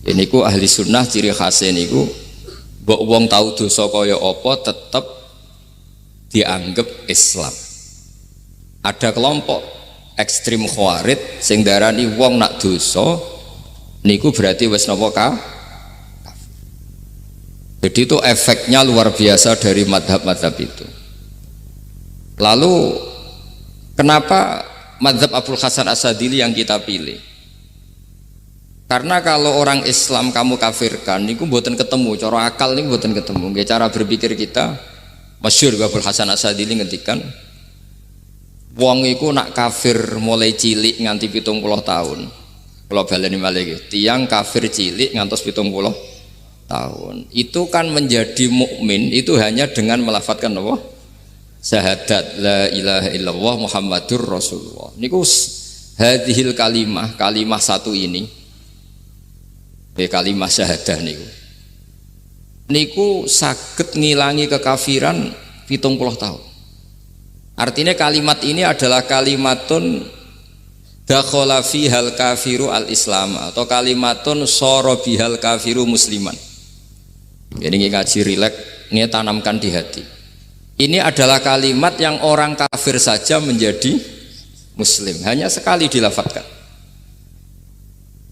Ini ku ahli sunnah ciri khasnya niku mbok wong tau dosa kaya apa tetep dianggap Islam. Ada kelompok ekstrim khawarij sing darani wong nak dosa niku berarti wis napa kafir. Jadi itu efeknya luar biasa dari madhab-madhab itu. Lalu kenapa madhab Abul Hasan As-Sadili yang kita pilih? Karena kalau orang Islam kamu kafirkan, niku mboten ketemu, cara akal niku mboten ketemu. Nggih cara berpikir kita, masyhur Abul Hasan As-Sadili ngendikan, wong iku nak kafir mulai cilik nganti 70 tahun. Kalau baleni malih tiyang kafir cilik ngantos 70 tahun. Itu kan menjadi mukmin itu hanya dengan melafadzkan apa? Syahadat la ilaha illallah Muhammadur Rasulullah. Niku hadhil kalimah satu ini. Kalimah syahadah niku saged ngilangi kekafiran 70 tahun. Artinya kalimat ini adalah kalimatun dakhala fihal kafiru al-islam atau kalimatun sara bihal kafiru musliman. Jadi ngaji rileks, ini tanamkan di hati. Ini adalah kalimat yang orang kafir saja menjadi muslim, hanya sekali dilafadzkan.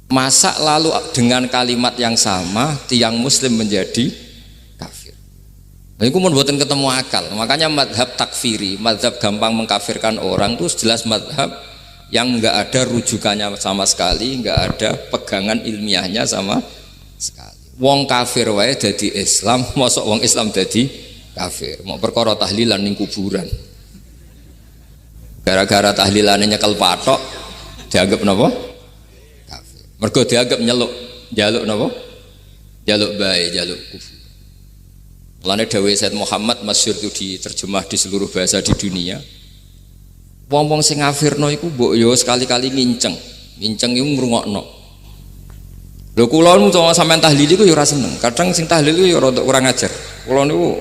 Masa lalu dengan kalimat yang sama tiang muslim menjadi kafir. Nah, itu pun buatan ketemu akal. Makanya madhab takfiri, madhab gampang mengkafirkan orang itu jelas madhab yang enggak ada rujukannya sama sekali, enggak ada pegangan ilmiahnya sama sekali. Wong kafir wae jadi Islam, mosok wong Islam jadi kafir. Mau perkara tahlilan ning kuburan. Gara-gara tahlilannya nyekel patok dianggap napa? Mergo dianggap jaluk napa? Jaluk bae, jaluk kufur. Mulane dawuh Said Muhammad masyhur itu diterjemah di seluruh bahasa di dunia. Wong-wong sing ngafirno iku mbok yo sekali-kali nginceng iku ngrungokno. Lho kula nu sampean tahlil iku yo ora seneng. Kadang sing tahlil iku yo rada kurang ajar. Kula niku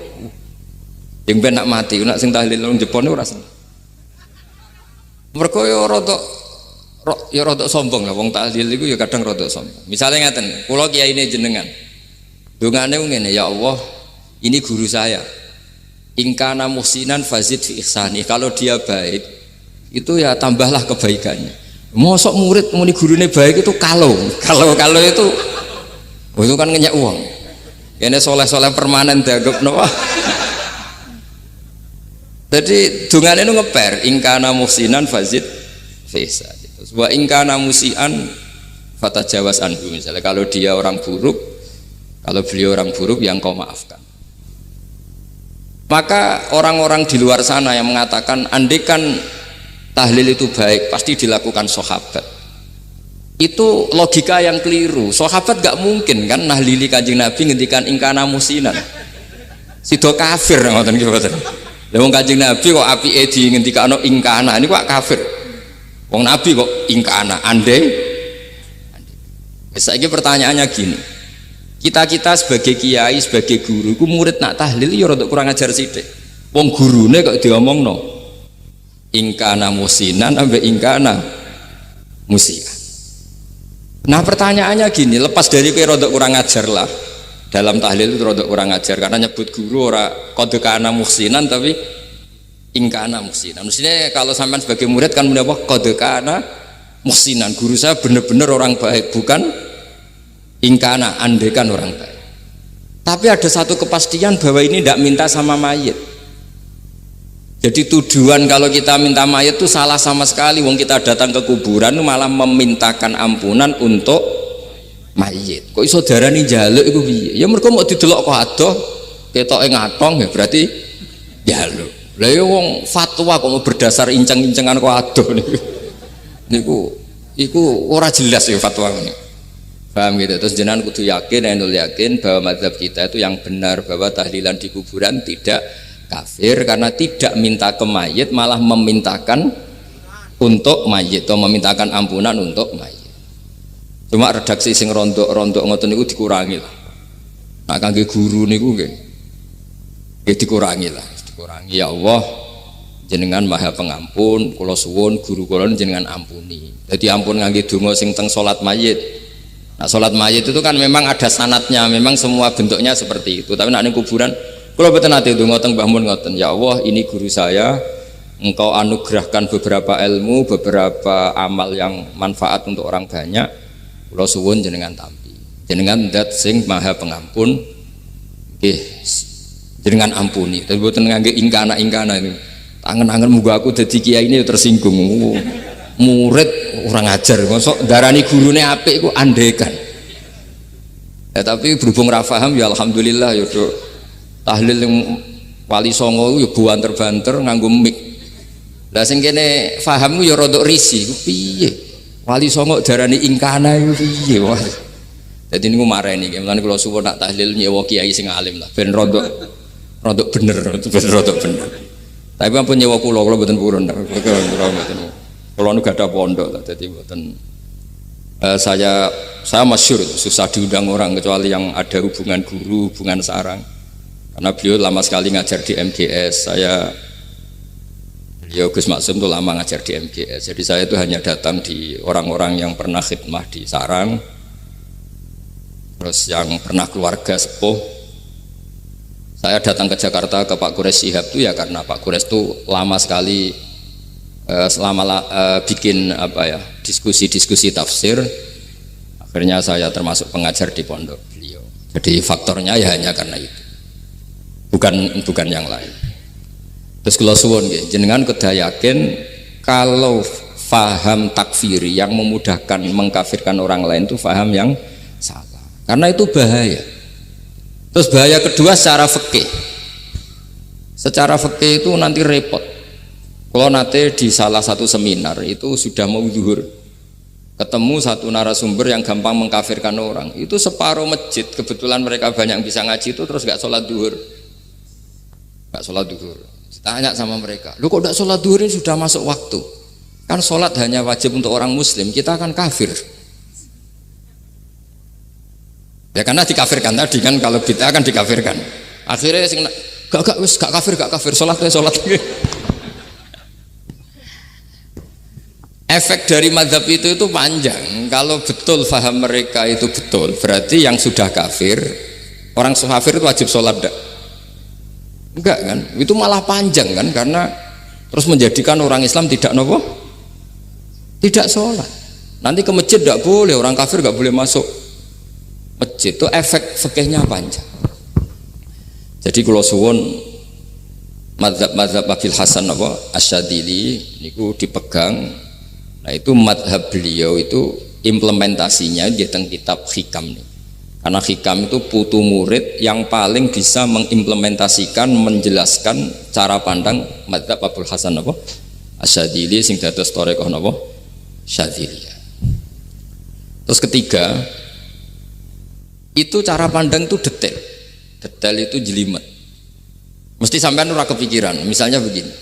yang ben nak mati, nak sing tahlil nang Jepone ora seneng. Mergo yo rada sombong lah wong tahlil iku ya kadang rada sombong. Misalnya ngaten, kula kiyaine jenengan. Dongane ngene, ya Allah, ini guru saya. In kana muhsinan fazid fi ihsani. Kalau dia baik, itu ya tambahlah kebaikannya. Mosok murid muni gurune baik itu kalau itu itu kan ngenyek uang. Kene soleh-soleh permanen dianggap napa? Jadi dongane nu ngeper, in kana muhsinan fazid fi ihsani. Wa ingkana musian fatajawaz anhu, misalnya kalau dia orang buruk, kalau beliau orang buruk yang kau maafkan. Maka orang-orang di luar sana yang mengatakan andekan tahlil itu baik pasti dilakukan sahabat, itu logika yang keliru. Sahabat gak mungkin kan nahlili Kanjeng Nabi ngendikan ingkana musinan sido kafir ngoten nggih mboten. Lha wong Kanjeng Nabi kok apike di ngendikano ingkana ini kok kafir. Wong Nabi kok ingkana andai. Saiki pertanyaannya gini, kita sebagai kiai, sebagai guru, ku murid nak tahlil ya rada kurang ajar sithik. Wong gurune kok diomongno ingkana musinan ambek ingkana musian. Nah pertanyaannya gini, lepas dari kowe rada kurang ajar lah, dalam tahlil itu rada kurang ajar karena nyebut guru ora kode kana musinan tapi ingkana muhsinan. Maksudnya kalau sampean sebagai murid kan mendapat kode kana muhsinan, guru saya benar-benar orang baik, bukan ingkana andekan orang baik. Tapi ada satu kepastian bahwa ini tidak minta sama mayit. Jadi tujuan kalau kita minta mayit itu salah sama sekali. Wong kita datang ke kuburan malah memintakan ampunan untuk mayit. Kok iso darani njaluk iku piye? Ya mergo mau didelok kok adoh ketoke ngatong ya berarti njaluk. Lah ya wong fatwa kok mau berdasar inceng-incengan kok adoh niku ora jelas ya fatwa ini. Paham gitu. Terus jenengan kudu yakin bahwa mazhab kita itu yang benar, bahwa tahlilan di kuburan tidak kafir karena tidak minta ke mayit, malah memintakan untuk mayit atau memintakan ampunan untuk mayit. Cuma redaksi sing rondok ngoten niku dikurangi lah. Nah kangge guru niku nggih dikurangi lah. Kurangi, ya Allah jenengan maha pengampun, kula suwun guru kula jenengan ampuni. Jadi ampun ngangge donga sing teng salat mayit Nah, sholat mayit itu kan memang ada sanatnya, memang semua bentuknya seperti itu. Tapi nak ning kuburan, kalau betul nanti itu ngotong Mbah Mun ngoten, ya Allah ini guru saya, Engkau anugerahkan beberapa ilmu, beberapa amal yang manfaat untuk orang banyak. Kula suwun jenengan tampi. Jenengan dat sing Maha Pengampun. Nggih, jenengan ampuni. Tapi boten ngangge ingkana-ingkana ini. Angen-angen muga aku dadi kiai ini tersinggung. Murid orang ajar, mosok darani gurune apik iku andekan. Ya tapi berhubung ra paham ya alhamdulillah ya do. Tahlil yang Wali Songo ya buanter-banter nganggo mic. Lah sing kene paham ku ya rada risi, ku piye? Wali Songo darani ingkana iku piye wah. Dadi niku mareni, mulane kula suwun nak tahlil nyewa kiai sing alim lah ben rada bener, ben rada bener. Tapi ampun nyewa kula mboten purun. Kula nu gak ada pondok lah dadi mboten saya masyhur susah diundang orang kecuali yang ada hubungan guru, hubungan sarang. Karena beliau lama sekali ngajar di MGS, beliau Gus Maksum itu lama ngajar di MGS, jadi saya itu hanya datang di orang-orang yang pernah khidmah di sarang, terus yang pernah keluarga sepuh. Saya datang ke Jakarta ke Pak Quraisy Shihab itu ya karena Pak Quraisy itu lama sekali bikin diskusi-diskusi tafsir, akhirnya saya termasuk pengajar di pondok beliau. Jadi faktornya ya hanya karena itu. Bukan yang lain. Terus kula suwun nggih, jenengan kedah yakin kalau faham takfiri yang memudahkan mengkafirkan orang lain itu faham yang salah. Karena itu bahaya. Terus bahaya kedua secara fikih. Secara fikih itu nanti repot. Kalau nanti di salah satu seminar itu sudah mau zuhur, ketemu satu narasumber yang gampang mengkafirkan orang, itu separuh masjid kebetulan mereka banyak bisa ngaji itu terus gak sholat duhur. Tanya sama mereka, lu kok tidak sholat duhur ini sudah masuk waktu? Kan sholat hanya wajib untuk orang muslim, kita akan kafir. Ya karena dikafirkan tadi kan, kalau kita akan dikafirkan. Akhirnya gak kafir, sholat. Efek dari mazhab itu panjang. Kalau betul faham mereka itu betul, berarti yang sudah kafir, orang kafir itu wajib sholat enggak kan? Itu malah panjang kan, karena terus menjadikan orang Islam tidak sholat. Nanti ke masjid tidak boleh, orang kafir nggak boleh masuk masjid. Itu efek fikihnya panjang. Jadi kalau suwon mazhab Abil Hasan Asyadzili niku dipegang. Nah itu mazhab beliau itu implementasinya di teng kitab Hikam nih. Karena Hikam itu putu murid yang paling bisa mengimplementasikan, menjelaskan cara pandang mazhab Abul Hasan Asyadzili sing dados thariqah Syadziliyah. Terus ketiga, itu cara pandang itu detail itu jelimet. Mesti sampean ora kepikiran. Misalnya begini,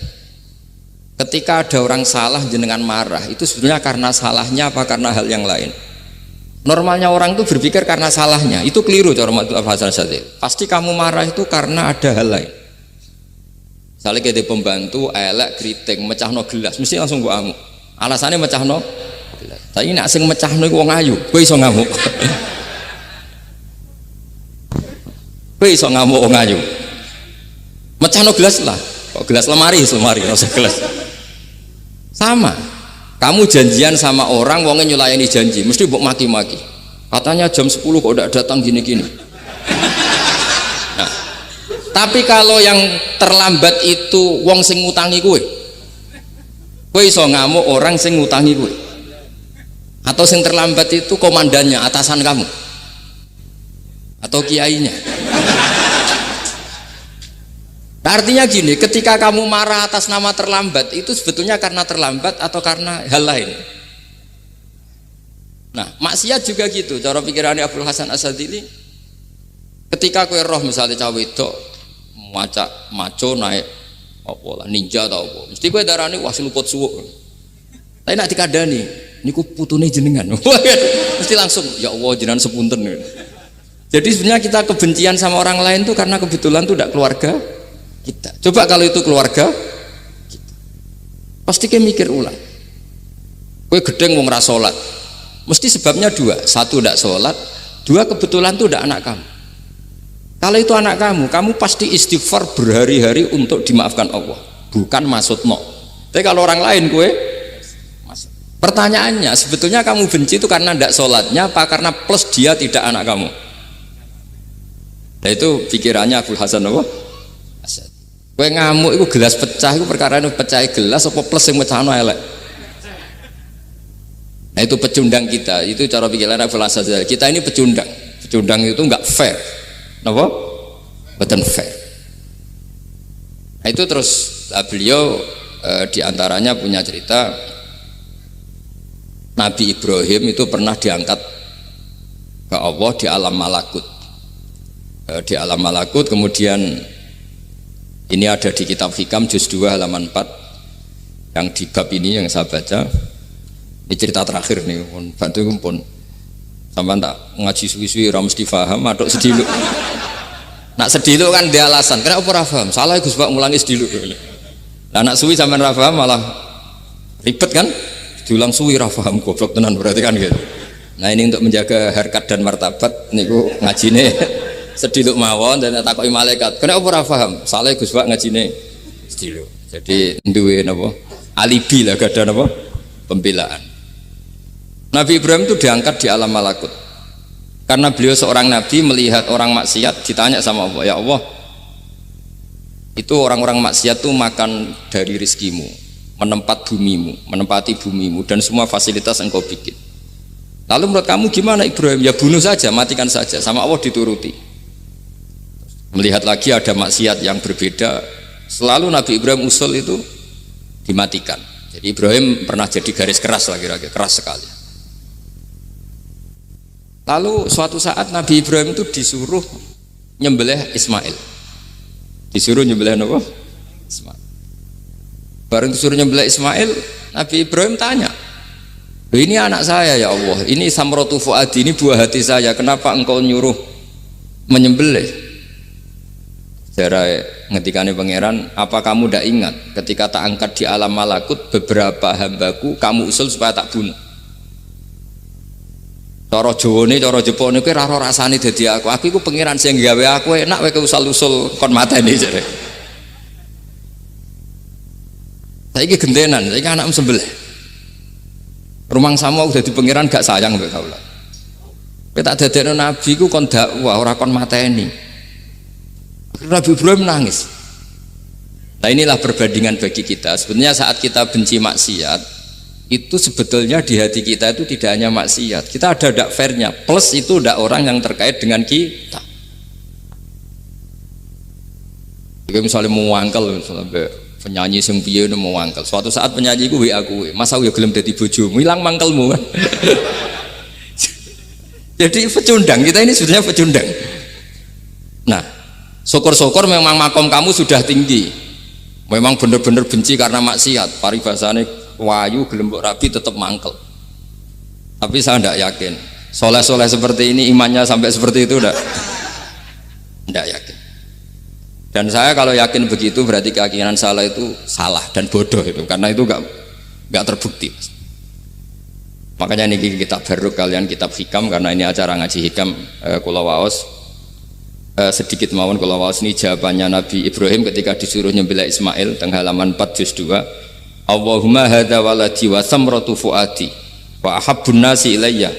ketika ada orang salah jenengan marah, itu sebenarnya karena salahnya apa karena hal yang lain? Normalnya orang itu berpikir karena salahnya, itu keliru cara Abul Hasan Asyadzili. Pasti kamu marah itu karena ada hal lain. Misalnya kayak pembantu elek kriting mecahno gelas, mesti langsung gua ngamuk. Alasannya mecahno gelas. Tapi nek sing mecahno iku wong ayu, kowe iso ngamuk. Kowe iso ngamuk wong ayu. Mecahno gelas lah. Kok gelas lemari, rasa gelas. Sama. Kamu janjian sama orang, wongnya nyulayani janji, mesti mbok maki-maki. Katanya jam 10 kok udah datang gini-gini. Nah, tapi kalau yang terlambat itu wong sing ngutangi kowe iso ngamuk orang sing ngutangi kowe. Atau sing terlambat itu komandannya, atasan kamu. Atau kiainya. Nah, artinya gini, ketika kamu marah atas nama terlambat itu sebetulnya karena terlambat atau karena hal lain. Nah, maksiat juga gitu. Cara pikirannya Abul Hasan Asyadzili, ketika kue roh misalnya cawe itu maco naik apa lah ninja atau apa, mesti kue darani wah seluput suwuk. Tapi nak dikadani, niku putune jenengan. Mesti langsung ya Allah jenengan sepunten. Jadi sebenarnya kita kebencian sama orang lain itu karena kebetulan itu tidak keluarga kita. Coba kalau itu keluarga kita, pasti kayak mikir ulang. Kue gedeng wong ra salat, Mesti sebabnya dua, satu tidak sholat, dua kebetulan itu tidak anak kamu. Kalau itu anak kamu, kamu pasti istighfar berhari-hari untuk dimaafkan Allah, bukan maksud no. Tapi kalau orang lain kue, pertanyaannya sebetulnya kamu benci itu karena tidak sholatnya apa karena plus dia tidak anak kamu? Nah itu pikirannya Abul Hasan apa? Kue ngamuk itu gelas pecah itu perkara itu pecah gelas apa plus yang pecah elek. Nah itu pecundang kita, itu cara pikiran Abul Hasan. Kita ini pecundang itu enggak fair. Kenapa? Betul fair. Nah itu terus beliau diantaranya punya cerita Nabi Ibrahim itu pernah diangkat ke Allah di alam malakut. Di alam malakut kemudian ini ada di kitab Hikam juz 2 halaman 4 yang di bab ini yang saya baca. Ini cerita terakhir nih, bantu pun sampai tak ngaji suwi-suwi ora mesti paham atau sediluk. Nak sediluk kan dia alasan, kenapa ora paham? Salah Gus Pak ngulangi sediluk. Lah nak suwi sampean ora paham malah ribet kan? Diulang suwi ora paham goblok tenan berarti kan gitu. Nah ini untuk menjaga harkat dan martabat niku ngajine sediluk mawon dan takoki malaikat. Kenapa ora paham? Salah Gus Pak ngajine sediluk. Jadi duwe napa? Alibi lah gada napa? Pembelaan. Nabi Ibrahim itu diangkat di alam malakut karena beliau seorang nabi melihat orang maksiat, ditanya sama Allah, ya Allah itu orang-orang maksiat tuh makan dari rizkimu, menempati bumimu dan semua fasilitas engkau bikin. Lalu menurut kamu gimana Ibrahim? Ya bunuh saja, matikan saja. Sama Allah dituruti. Melihat lagi ada maksiat yang berbeda, selalu Nabi Ibrahim usul itu dimatikan. Jadi Ibrahim pernah jadi garis keras lah kira-kira, keras sekali. Lalu suatu saat Nabi Ibrahim itu disuruh nyembelih Ismail. Disuruh nyembelih apa? Ismail. Bareng disuruh nyembelih Ismail, Nabi Ibrahim tanya, ini anak saya ya Allah, ini samratu fuadi, ini buah hati saya, kenapa engkau nyuruh menyembelih? Secara ngetikane pangeran, apa kamu tidak ingat ketika tak angkat di alam malakut beberapa hambaku kamu usul supaya tak bunuh? Cara Jawane, cara Jepone kowe ora rasane dadi aku. Aku iku pangeran sing gawe aku enak kowe usul-usul kon mateni jare. Saiki gentenan, saiki anakmu sembelih. Rumangsamu udah di pangeran gak sayang mbek kaula. Kowe tak dadekno nabi ku kon dakwah ora kon mateni. Nabi Ibrahim nangis. Nah inilah perbandingan bagi kita. Sebenarnya saat kita benci maksiat itu sebetulnya di hati kita itu tidak hanya maksiat, kita ada dak fairnya, plus itu dak orang yang terkait dengan kita. Jadi misalnya mau wangkel, misalnya penyanyi sing piye mau wangkel, suatu saat penyanyi gue WA gue, masa gue gelem dadi bojomu, hilang mangkelmu kan. Jadi pecundang, kita ini sebetulnya pecundang. Nah, syukur-syukur memang makom kamu sudah tinggi, memang benar-benar benci karena maksiat, paribasane wayu gelembok rabi tetap mangkel. Tapi saya tidak yakin soleh-soleh seperti ini imannya sampai seperti itu tidak yakin. Dan saya kalau yakin begitu berarti keyakinan salah itu salah dan bodoh itu, karena itu nggak terbukti. Makanya ini kitab baru kalian kitab Hikam, karena ini acara ngaji Hikam kula waos sedikit mawon kula waos ini jawabannya Nabi Ibrahim ketika disuruh nyembelih Ismail teng halaman 4 juz 2. Allahumma hadza waladi wa samratu fuadi wa ahabbun nasi ilayya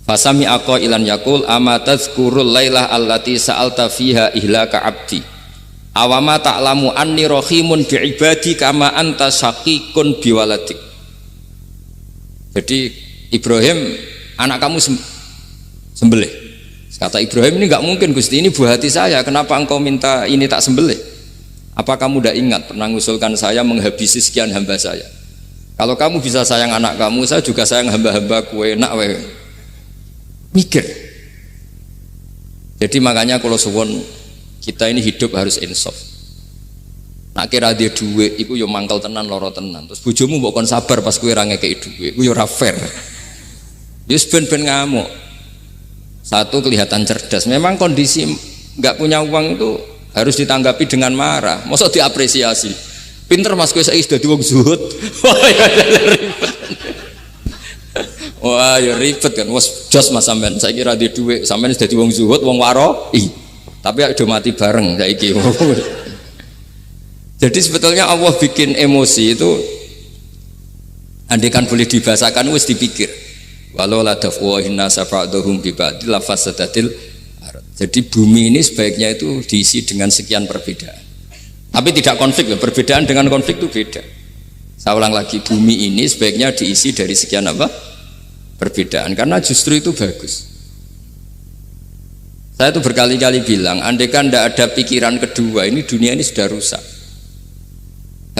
fasami aqa ilan yaqul ama tazkurul lailah allati sa'alta fiha ihlaka abdi awama ta'lamu anni rahimun bi ibadi kama anta syaqiqun biwaladik. Jadi Ibrahim, anak kamu sembelih. Kata Ibrahim, ini enggak mungkin Gusti, ini buah hati saya, kenapa engkau minta ini tak sembelih? Apa kamu tidak ingat pernah mengusulkan saya menghabisi sekian hamba saya? Kalau kamu bisa sayang anak kamu, saya juga sayang hamba-hamba kue nak we. Mikir. Jadi makanya kalau suwon kita ini hidup harus insaf. Nak kira dia duit, iku yo mangkal tenan loro tenan. Terus bojomu mbok kon sabar pas kue ra ngekeki duit, iku yo ora fair. Yo ben-ben ngamuk. Satu kelihatan cerdas. Memang kondisi nggak punya uang itu harus ditanggapi dengan marah, masa diapresiasi. Pinter mas kowe saiki sudah wong zuhud. Wah, ya ribet kan. Wes jos Mas sampean. Saiki ra di dhuwit, sampean wis dadi wong zuhud, wong waro. Tapi udah mati bareng saiki. Jadi sebetulnya Allah bikin emosi itu andaikan boleh dibahasakan wis dipikir. Walau la dafwahinna safa'duhum bi ba'dil lafasadatil ard. Jadi bumi ini sebaiknya itu diisi dengan sekian perbedaan. Tapi tidak konflik, perbedaan dengan konflik itu beda. Saya ulang lagi, bumi ini sebaiknya diisi dari sekian apa? Perbedaan, karena justru itu bagus. Saya itu berkali-kali bilang, andaikan tidak ada pikiran kedua, ini dunia ini sudah rusak.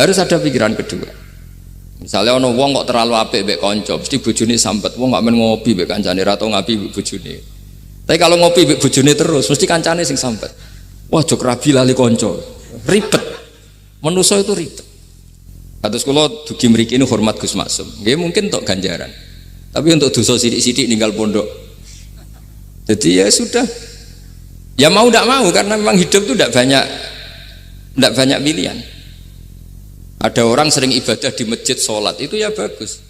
Harus ada pikiran kedua. Misalnya ono wong kok terlalu apik mbek kanca, mesti bojone sambat, wong gak men ngopi mbek kancane ra tau ngapi mbek bojone. Tapi kalau ngopi mbek bojone terus, mesti kancane sing sambat. Wah, jok rabi lali kanca. Ribet. Manusa itu ribet. Kados kula dugi mriki ini hormat Gus Maksum. Nggih mungkin tok ganjaran. Tapi untuk dosa sidik-sidik ninggal pondok. Jadi ya sudah. Ya mau tidak mau karena memang hidup itu tidak banyak pilihan. Ada orang sering ibadah di masjid sholat itu ya bagus.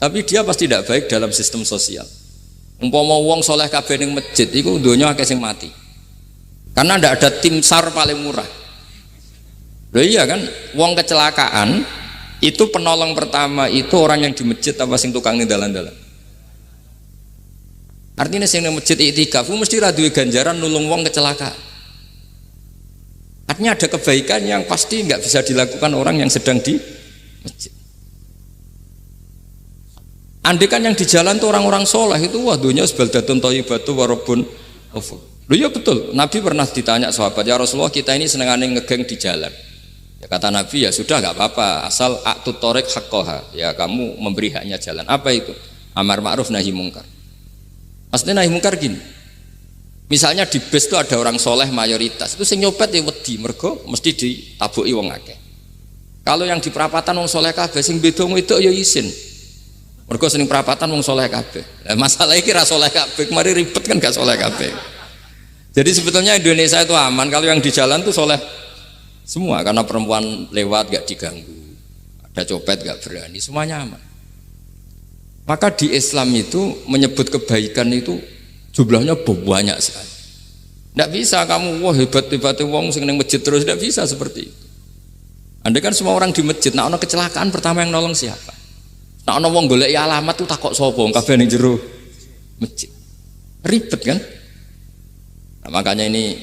Tapi dia pasti tidak baik dalam sistem sosial. Umpama wong soleh kabeh ning masjid itu donya akeh sing mati. Karena tidak ada tim SAR paling murah. Loh iya kan, wong kecelakaan itu penolong pertama itu orang yang di masjid apa sing tukang ning dalan-dalan. Artinya sing nang masjid iktikaf mesti ra duwe ganjaran nulung wong kecelakaan. Artinya ada kebaikan yang pasti nggak bisa dilakukan orang yang sedang di masjid. Andaikan yang di jalan tuh orang-orang soleh itu wah dunya sebaldatun thayyibatu wa rabbun ghafur. Loh ya betul, Nabi pernah ditanya sahabat, ya Rasulullah kita ini senengane ngegeng di jalan. Ya kata Nabi ya sudah nggak apa-apa asal a'tut thariq haqqaha, ya kamu memberi haknya jalan. Apa itu? Amar ma'ruf nahi mungkar. Maksudnya nahi mungkar gini, misalnya di bus itu ada orang soleh mayoritas, itu sing nyopet ya wedi, mergo mesti ditabuki wong akeh. Kalau yang di perapatan wong soleh kabeh, sing beda itu ya isin, mergo sing perapatan wong soleh kabeh. Nah, masalah ini ra soleh kabeh, kemarin ribet kan gak soleh kabeh. Jadi sebetulnya Indonesia itu aman kalau yang di jalan tuh soleh semua, karena perempuan lewat gak diganggu, ada copet gak berani, semuanya aman. Maka di Islam itu menyebut kebaikan itu jumlahnya banyak sekali. Tidak bisa kamu wah hebat-hebatnya wong sing ning masjid terus, tidak bisa seperti itu. Andai kan semua orang di masjid, nah ono kecelakaan pertama yang nolong siapa? Nah ono wong golek alamat tuh takok sapa kabeh ning jero masjid. Ribet kan? Nah, makanya ini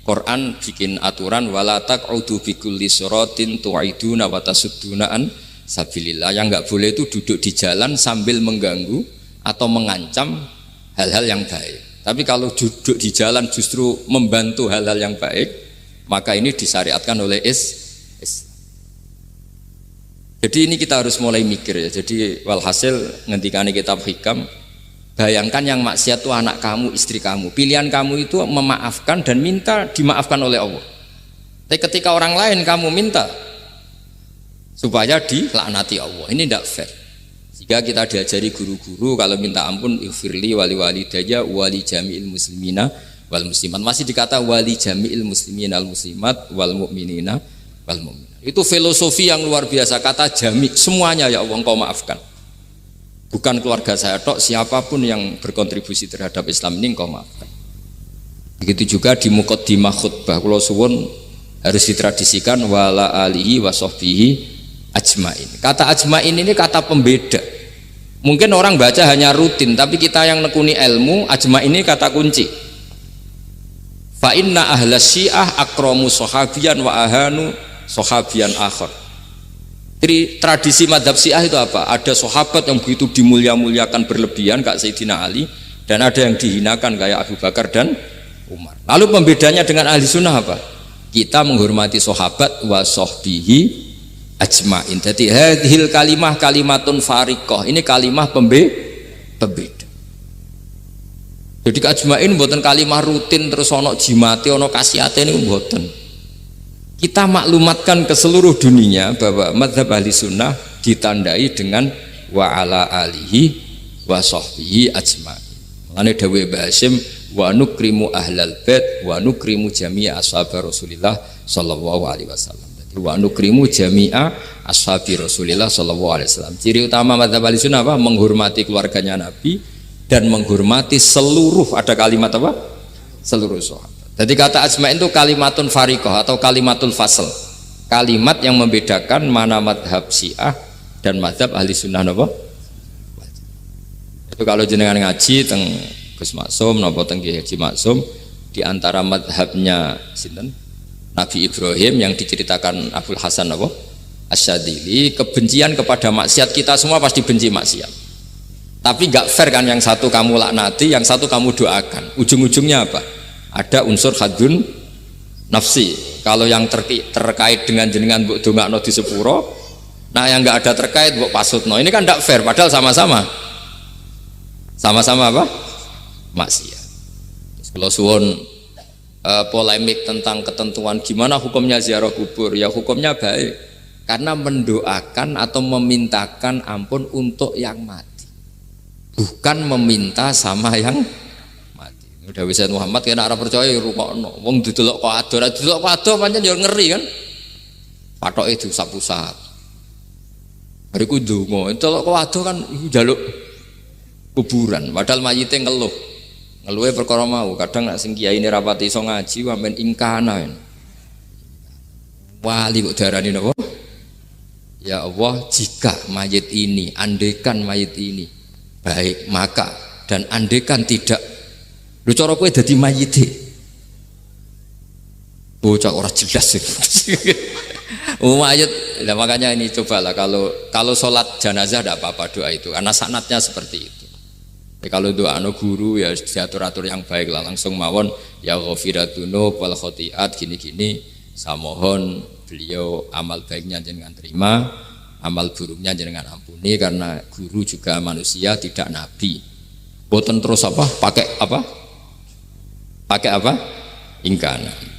Quran bikin aturan wala taq'udu bikulli siratin tu'iduna wa tasudduna an sabilillah. Yang nggak boleh itu duduk di jalan sambil mengganggu atau mengancam hal-hal yang baik. Tapi kalau duduk di jalan justru membantu hal-hal yang baik, maka ini disyariatkan oleh Jadi ini kita harus mulai mikir ya. Jadi walhasil ngendikane kitab hikam, bayangkan yang maksiat itu anak kamu, istri kamu. Pilihan kamu itu memaafkan dan minta dimaafkan oleh Allah. Tapi ketika orang lain kamu minta supaya dilaknati Allah, ini tidak fair. Jika kita diajari guru-guru kalau minta ampun ighfirli wali walidayya wali jami'il muslimina wal muslimat, masih dikata wali jami'il muslimina wal muslimat wal mu'minina wal mu'minat. Itu filosofi yang luar biasa, kata jami' semuanya ya Allah engkau maafkan. Bukan keluarga saya tok, siapapun yang berkontribusi terhadap Islam ini engkau maafkan. Begitu juga di muqaddimah khutbah kula suwun harus ditradisikan wala alihi wa sahbihi ajmain. Kata ajmain ini kata pembeda. Mungkin orang baca hanya rutin, tapi kita yang nekuni ilmu, ajmain ini kata kunci. Fa inna ahla syiah akramu sahabiyan wa ahanu sahabiyan akhar. Jadi tradisi madhab syiah itu apa? Ada sahabat yang begitu dimulia-muliakan berlebihan kayak Sayyidina Ali, dan ada yang dihinakan kayak Abu Bakar dan Umar. Lalu pembedanya dengan ahli sunnah apa? Kita menghormati sahabat wa sahbihi ajmain. Jadi hadhil kalimah kalimatun fariqah. Ini kalimah pembeda. Jadi ajmain mboten kalimah rutin terus ono jimate ono kasiate niku mboten. Kita maklumatkan ke seluruh dunia bahwa mazhab ahli sunnah ditandai dengan wa ala alihi wa sahbihi ajmain. Mulane dawuh Mbah Hasyim wa nukrimu ahlal bait wa nukrimu jami'a ashab Rasulillah sallallahu alaihi wasallam. wa nukrimu jami'a ashabi Rasulillah sallallahu alaihi wasallam. Ciri utama madzhab Ahlussunnah apa? Menghormati keluarganya Nabi dan menghormati seluruh, ada kalimat apa? Seluruh sahabat. Jadi kata ajma'in itu kalimatun fariqah atau kalimatul fasl. Kalimat yang membedakan mana madhab Syiah dan madhab Ahlussunnah apa? Itu kalau jenengan ngaji teng Gus Maksum napa teng Haji Maksum, di antara madhabnya sinten? Nabi Ibrahim yang diceritakan Abdul Hasan apa? Asyadili, kebencian kepada maksiat, kita semua pasti benci maksiat. Tapi gak fair kan, yang satu kamu laknati, yang satu kamu doakan. Ujung-ujungnya apa? Ada unsur hadun nafsi. Kalau yang terkait dengan jenengan mbok dongakno di sepuro, nah yang gak ada terkait mbok pasutno. Ini kan gak fair, padahal sama-sama apa? Maksiat. Kalau suwun polemik tentang ketentuan gimana hukumnya ziarah kubur, ya hukumnya baik karena mendoakan atau memintakan ampun untuk yang mati, bukan meminta sama yang mati. Udah bisa Muhammad kena arah percaya rukokno wong didelok kok ado pancen ya ngeri kan, patoke diusap-usap bariku ndonga delok kok ado kan iku njaluk kuburan padahal mayite ngeluhe perkara mau. Kadang nek sing kiai ini rapati iso ngaji wamen ingkana wali kok darani napa? Ya Allah, jika mayit ini, andekan mayit ini baik, maka dan andekan tidak, lho cara kowe dadi mayite bocah ora jelas mayit. Nah, makanya ini cobalah kalau sholat jenazah tidak apa-apa doa itu karena sanatnya seperti itu. Kalau doa guru ya diatur-atur yang baik lah, langsung mawon ya ghafiratunu wal khotiat gini-gini, saya mohon beliau amal baiknya jangan terima, amal buruknya jangan ampuni, karena guru juga manusia tidak nabi. Boten terus apa pakai apa ingkana.